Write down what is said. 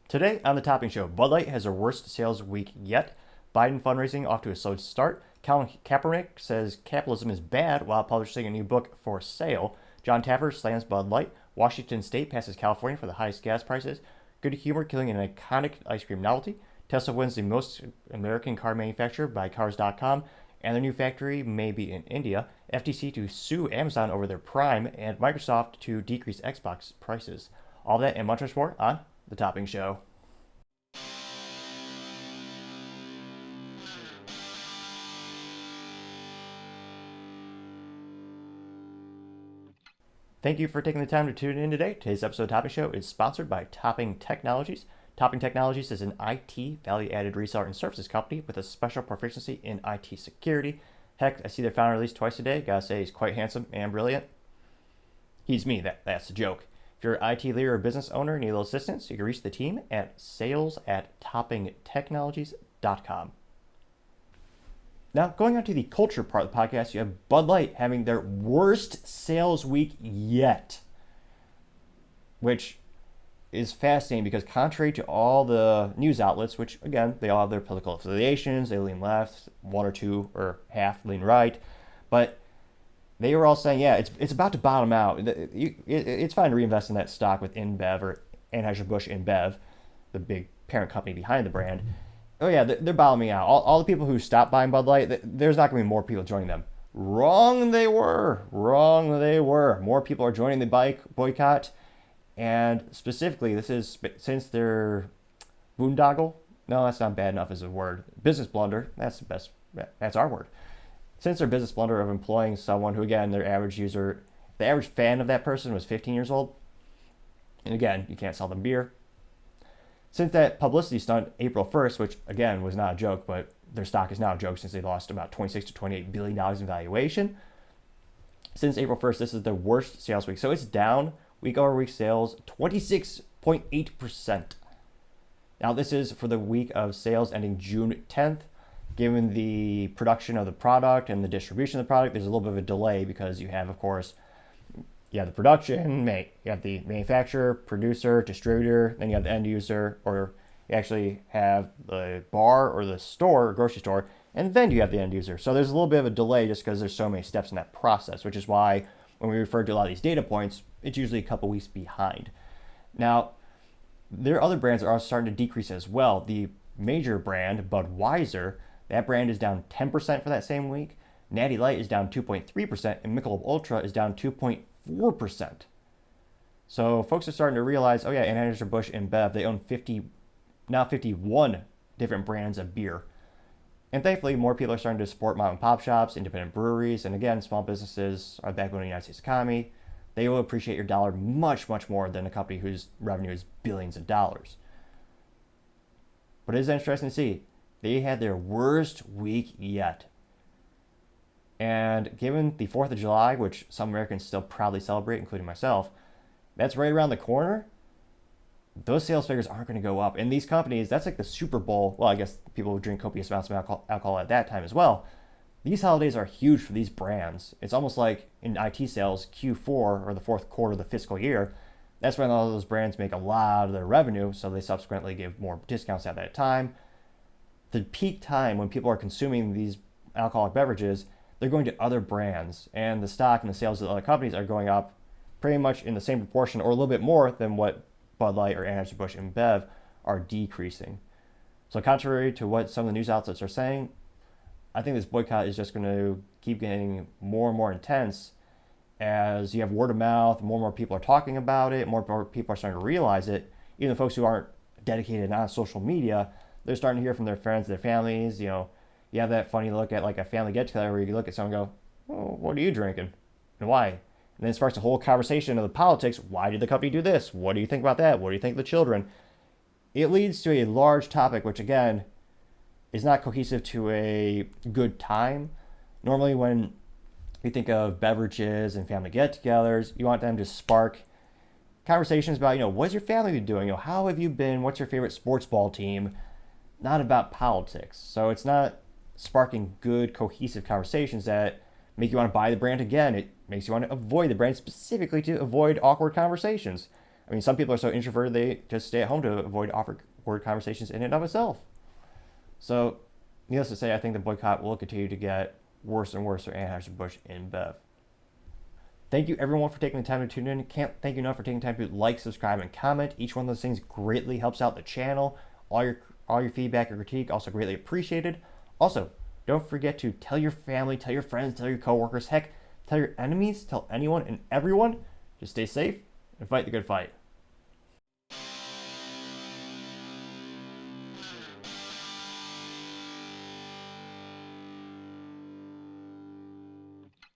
Today on the Topping Show, Bud Light has their worst sales week yet. Biden fundraising off to a slow start. Colin Kaepernick says capitalism is bad while publishing a new book for sale. John Taffer slams Bud Light. Washington State passes California for the highest gas prices. Good Humor killing an iconic ice cream novelty. Tesla wins the most American car manufacturer by Cars.com. And their new factory may be in India. FTC to sue Amazon over their Prime. And Microsoft to decrease Xbox prices. All that and much more on The Topping Show. Thank you for taking the time to tune in today. Today's episode of Topping Show is sponsored by Topping Technologies. Topping Technologies is an IT value-added reseller and services company with a special proficiency in IT security. Heck, I see their founder at least twice a day. Gotta say, he's quite handsome and brilliant. He's me, that's the joke. If you're an IT leader or business owner and need a little assistance, you can reach the team at sales@toppingtechnologies.com. Now, going on to the culture part of the podcast, you have Bud Light having their worst sales week yet, which is fascinating because contrary to all the news outlets, which again, they all have their political affiliations, they lean left, one or two or half lean right, but they were all saying, yeah, it's about to bottom out. It's fine to reinvest in that stock with InBev or Anheuser-Busch InBev, the big parent company behind the brand. Oh yeah, they're bottoming out. All the people who stopped buying Bud Light, there's not going to be more people joining them. Wrong they were. More people are joining the boycott. And specifically, this is since their boondoggle. No, that's not bad enough as a word. Business blunder. That's the best. That's our word. Since their business blunder of employing someone who, again, their average user, the average fan of that person was 15 years old. And again, you can't sell them beer. Since that publicity stunt April 1st, which again was not a joke, but their stock is now a joke since they lost about $26 to $28 billion in valuation. Since April 1st, this is the worst sales week. So it's down week over week sales 26.8%. Now this is for the week of sales ending June 10th. Given the production of the product and the distribution of the product, there's a little bit of a delay because you have, of course, you have the production, you have the manufacturer, producer, distributor, then you have the end user, or you actually have the bar or the store or grocery store, and then you have the end user. So there's a little bit of a delay just because there's so many steps in that process, which is why when we refer to a lot of these data points, it's usually a couple weeks behind. Now, there are other brands that are starting to decrease as well. The major brand, Budweiser, that brand is down 10% for that same week. Natty Light is down 2.3%, and Michelob Ultra is down 2.4%. So folks are starting to realize, oh yeah, Anheuser-Busch InBev, they own 51 different brands of beer. And thankfully, more people are starting to support mom and pop shops, independent breweries, and again, small businesses are the backbone of the United States economy. They will appreciate your dollar much, much more than a company whose revenue is billions of dollars. But it is interesting to see. They had their worst week yet. And given the 4th of July, which some Americans still proudly celebrate, including myself, that's right around the corner. Those sales figures aren't going to go up. And these companies, that's like the Super Bowl. Well, I guess people would drink copious amounts of alcohol at that time as well. These holidays are huge for these brands. It's almost like in IT sales, Q4 or the fourth quarter of the fiscal year, that's when all those brands make a lot of their revenue, so they subsequently give more discounts at that time. The peak time when people are consuming these alcoholic beverages, they're going to other brands, and the stock and the sales of the other companies are going up pretty much in the same proportion or a little bit more than what Bud Light or Anheuser-Busch InBev are decreasing. So contrary to what some of the news outlets are saying, I think this boycott is just going to keep getting more and more intense as you have word of mouth, more and more people are talking about it, more and more people are starting to realize it. Even the folks who aren't dedicated on social media, they're starting to hear from their friends, their families. You know, you have that funny look at like a family get-together where you look at someone and go, oh, what are you drinking? And why? And then it sparks a whole conversation of the politics. Why did the company do this? What do you think about that? What do you think of the children? It leads to a large topic, which again, is not cohesive to a good time. Normally when you think of beverages and family get-togethers, you want them to spark conversations about, what's your family doing? How have you been? What's your favorite sports ball team? Not about politics. So it's not sparking good, cohesive conversations that make you want to buy the brand again. It makes you want to avoid the brand specifically to avoid awkward conversations. I mean, some people are so introverted they just stay at home to avoid awkward conversations in and of itself. So, needless to say, I think the boycott will continue to get worse and worse for Anheuser-Busch InBev. Thank you everyone for taking the time to tune in. Can't thank you enough for taking time to like, subscribe, and comment. Each one of those things greatly helps out the channel. All your feedback and critique also greatly appreciated. Also, don't forget to tell your family, tell your friends, tell your coworkers, heck, tell your enemies, tell anyone and everyone. Just stay safe and fight the good fight.